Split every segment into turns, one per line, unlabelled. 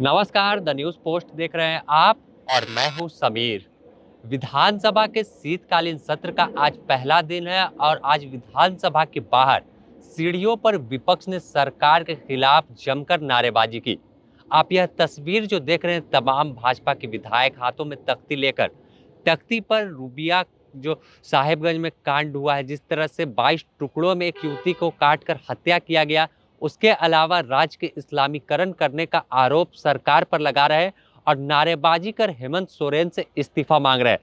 नमस्कार, the news post देख रहे हैं आप और मैं हूं समीर। विधानसभा के शीतकालीन सत्र का आज पहला दिन है और आज विधानसभा के बाहर सीढ़ियों पर विपक्ष ने सरकार के खिलाफ जमकर नारेबाजी की। आप यह तस्वीर जो देख रहे हैं, तमाम भाजपा के विधायक हाथों में तख्ती लेकर, तख्ती पर रूबिया जो साहेबगंज में कांड हुआ है, जिस तरह से 22 टुकड़ों में एक युवती को काटकर हत्या किया गया, उसके अलावा राज्य के इस्लामीकरण करने का आरोप सरकार पर लगा रहे हैं और नारेबाजी कर हेमंत सोरेन से इस्तीफा मांग रहे हैं।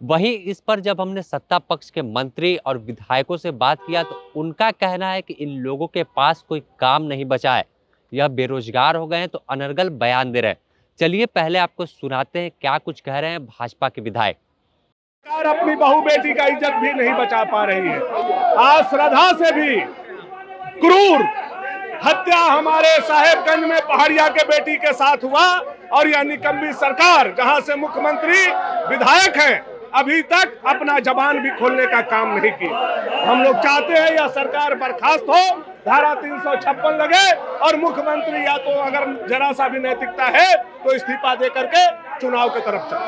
वहीं इस पर जब हमने सत्ता पक्ष के मंत्री और विधायकों से बात किया तो उनका कहना है कि इन लोगों के पास कोई काम नहीं बचा है, यह बेरोजगार हो गए हैं, तो अनर्गल बयान दे रहे हैं। चलिए पहले आपको सुनाते हैं क्या कुछ कह रहे हैं भाजपा के विधायक।
सरकार अपनी बहू बेटी का इज्जत भी नहीं बचा पा रही है। आज श्रद्धा से भी क्रूर हत्या हमारे साहेबगंज में पहाड़िया के बेटी के साथ हुआ और यह निकम्मी सरकार, जहां से मुख्यमंत्री विधायक हैं, अभी तक अपना जबान भी खोलने का काम नहीं किया। हम लोग चाहते हैं यह सरकार बर्खास्त हो, धारा 356 लगे और मुख्यमंत्री या तो अगर जरा सा भी नैतिकता है तो इस्तीफा दे करके चुनाव की तरफ चले।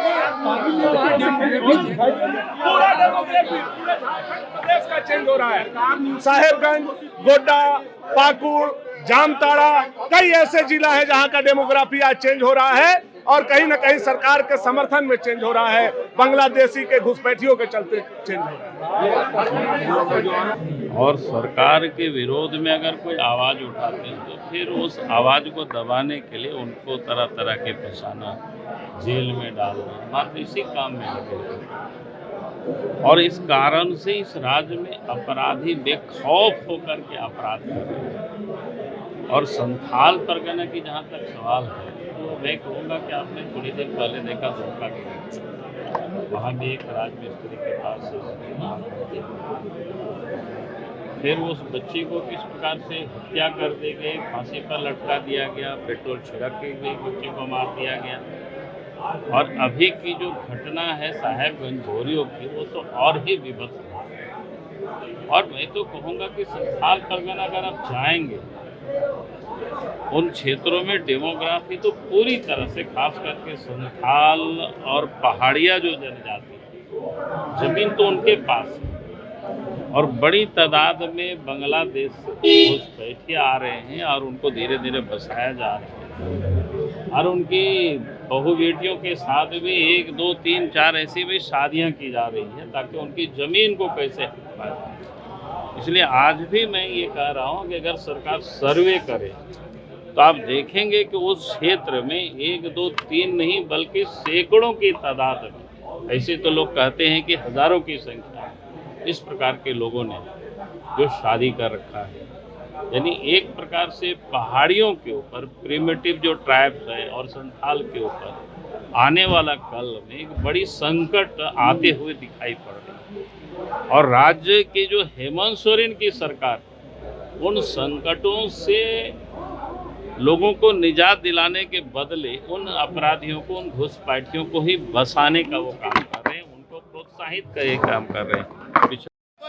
प्रदेश का चेंज हो रहा है। साहेबगंज, गोड्डा, पाकुड़, जामताड़ा, कई ऐसे जिला है जहां का डेमोग्राफी आज चेंज हो रहा है और कहीं न कहीं सरकार के समर्थन में चेंज हो रहा है। बांग्लादेशी के घुसपैठियों के चलते चेंज हो रहा है।
और सरकार के विरोध में अगर कोई आवाज़ उठाते हैं तो फिर उस आवाज़ को दबाने के लिए उनको तरह तरह के फंसाना, जेल में डालना, मात्र इसी काम में लगे हैं। और इस कारण से इस राज्य में अपराधी बेखौफ होकर के अपराध कर रहे हैं। और संथाल परगना की जहाँ तक सवाल है तो मैं कहूँगा कि आपने थोड़ी देर पहले देखा दुमका के वहाँ भी एक राजमिस्त्री के पास फिर उस बच्ची को किस प्रकार से हत्या कर दी गई, फांसी पर लटका दिया गया, पेट्रोल छिड़क के एक बच्चे को मार दिया गया। और अभी की जो घटना है साहेबगंज भोरियों की, वो तो और ही विभत्स है। और मैं तो कहूँगा कि संथाल परगना अगर आप जाएंगे उन क्षेत्रों में डेमोग्राफी तो पूरी तरह से, खास करके संथाल और पहाड़िया जो जनजाति, जमीन तो उनके पास है और बड़ी तादाद में बांग्लादेश से घुसपैठिए आ रहे हैं और उनको धीरे धीरे बसाया जा रहा है। और उनकी बहू बेटियों के साथ भी 1, 2, 3, 4 ऐसी भी शादियां की जा रही हैं ताकि उनकी जमीन को कैसे हटाया। इसलिए आज भी मैं ये कह रहा हूँ कि अगर सरकार सर्वे करे तो आप देखेंगे कि उस क्षेत्र में 1, 2, 3 नहीं बल्कि सैकड़ों की तादाद में, ऐसे तो लोग कहते हैं कि हजारों की संख्या इस प्रकार के लोगों ने जो शादी कर रखा है। यानी एक प्रकार से पहाड़ियों के ऊपर प्रिमिटिव जो ट्राइब्स है और संथाल के ऊपर आने वाला कल में एक बड़ी संकट आते हुए दिखाई पड़ रही है। और राज्य की जो हेमंत सोरेन की सरकार उन संकटों से लोगों को निजात दिलाने के बदले उन अपराधियों को, उन घुसपैठियों को ही बसाने का वो काम कर रहे हैं, उनको प्रोत्साहित कर काम कर रहे हैं।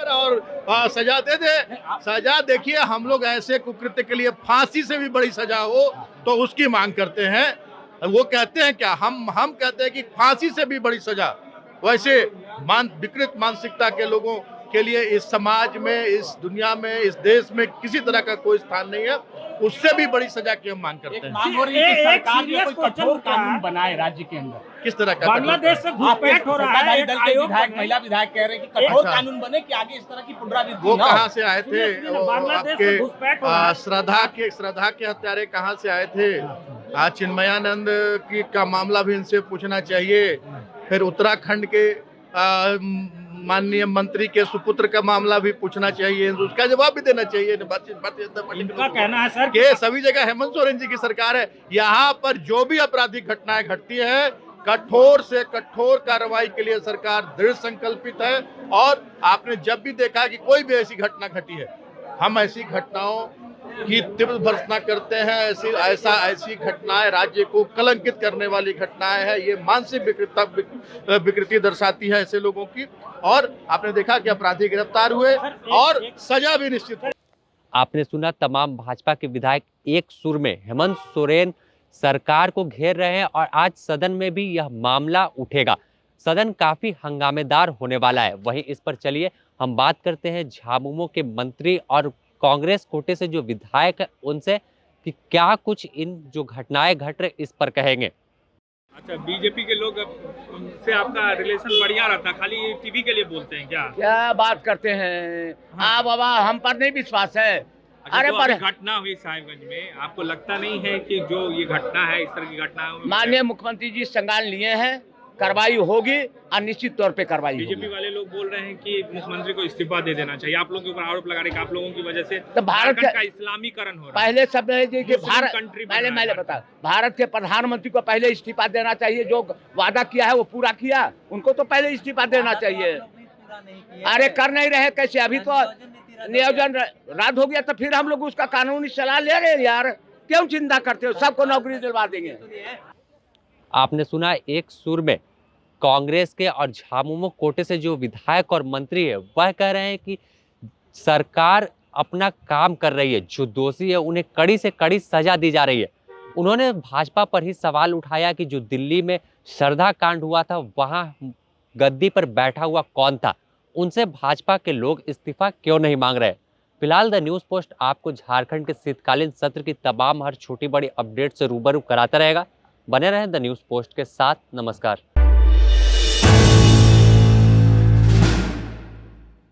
और सजा दे दे। सजा देखिए, हम लोग ऐसे कुकृत्य के लिए फांसी से भी बड़ी सजा हो तो उसकी मांग करते हैं। वो कहते हैं क्या, हम कहते हैं कि फांसी से भी बड़ी सजा। वैसे विकृत मानसिकता के लोगों के लिए इस समाज में, इस दुनिया में, इस देश में किसी तरह का कोई स्थान नहीं है। उससे भी बड़ी सजा की हम मांग करते हैं।
मांग हो रही है कि सरकार ने कोई कठोर कानून बनाए राज्य के अंदर।
किस तरह का?
बांग्लादेश से घुसपैठ हो रहा है।
दल के विधायक, महिला विधायक कह रहे हैं कि कठोर कानून बने कि आगे इस तरह की पुनरावृत्ति
वो
न हो।
कहाँ से आए थे?
आपके
श्रद्धा के हत्यारे कहाँ से आए थे? चिन्मयानंद का मामला भी इनसे पूछना चाहिए। फिर उत्तराखंड के माननीय मंत्री के सुपुत्र का मामला भी पूछना चाहिए, उसका जवाब भी देना चाहिए।
इनका कहना है सर
कि सभी जगह हेमंत सोरेन जी की सरकार है। यहाँ पर जो भी आपराधिक घटनाएं घटती है, कठोर से कठोर कार्रवाई के लिए सरकार दृढ़ संकल्पित है। और आपने जब भी देखा कि कोई भी ऐसी घटना घटी है, हम ऐसी घटनाओं की तीव्र भर्त्सना करते हैं। ऐसी घटनाएं राज्य को कलंकित करने वाली घटनाएं हैं। ये मानसिक विकृति दर्शाती है ऐसे लोगों की। और आपने देखा कि अपराधी गिरफ्तार हुए और सजा भी निश्चित है।
आपने सुना तमाम भाजपा के विधायक एक सुर में हेमंत सोरेन सरकार को घेर रहे हैं और आज सदन में भी यह मामला उठेगा। सदन काफी हंगामेदार होने वाला है। वहीं इस पर चलिए हम बात करते हैं झामुमो के मंत्री और कांग्रेस कोटे से जो विधायक है उनसे कि क्या कुछ इन जो घटनाएं घट रहे इस पर कहेंगे।
अच्छा, बीजेपी के लोग से आपका रिलेशन बढ़िया रहता, खाली टीवी के लिए बोलते हैं क्या?
क्या बात करते हैं? हाँ बाबा, हम पर नहीं विश्वास है।
अरे पर घटना हुई साहिबगंज में, आपको लगता नहीं है कि जो ये घटना है, इस तरह की घटना
माननीय मुख्यमंत्री जी संज्ञान लिए हैं, कार्रवाई होगी और निश्चित तौर पे कार्रवाई होगी।
बीजेपी वाले लोग बोल रहे हैं कि मुख्यमंत्री को इस्तीफा दे देना चाहिए। आप लोगों के ऊपर आरोप लगा रहे हैं कि आप लोगों की वजह से
तो भारत
का इस्लामीकरण हो रहा है।
पहले सब कि भारत
कंट्री
पहले बता, भारत के प्रधानमंत्री को पहले इस्तीफा देना चाहिए। जो वादा किया है वो पूरा किया, उनको तो पहले इस्तीफा देना चाहिए। अरे कर नहीं रहे कैसे? अभी तो नियोजन रद्द हो गया, तो फिर हम लोग उसका कानूनी सलाह ले रहे हैं यार। क्यों चिंता करते हो? सबको नौकरी दिलवा देंगे।
आपने सुना एक सुर में कांग्रेस के और झामुमो कोटे से जो विधायक और मंत्री है वह कह रहे हैं कि सरकार अपना काम कर रही है, जो दोषी है उन्हें कड़ी से कड़ी सजा दी जा रही है। उन्होंने भाजपा पर ही सवाल उठाया कि जो दिल्ली में श्रद्धा कांड हुआ था वहां गद्दी पर बैठा हुआ कौन था, उनसे भाजपा के लोग इस्तीफा क्यों नहीं मांग रहे। फिलहाल द न्यूज़ पोस्ट आपको झारखंड के शीतकालीन सत्र की तमाम हर छोटी बड़ी अपडेट से रूबरू कराता रहेगा। बने रहें द न्यूज़ पोस्ट के साथ। नमस्कार।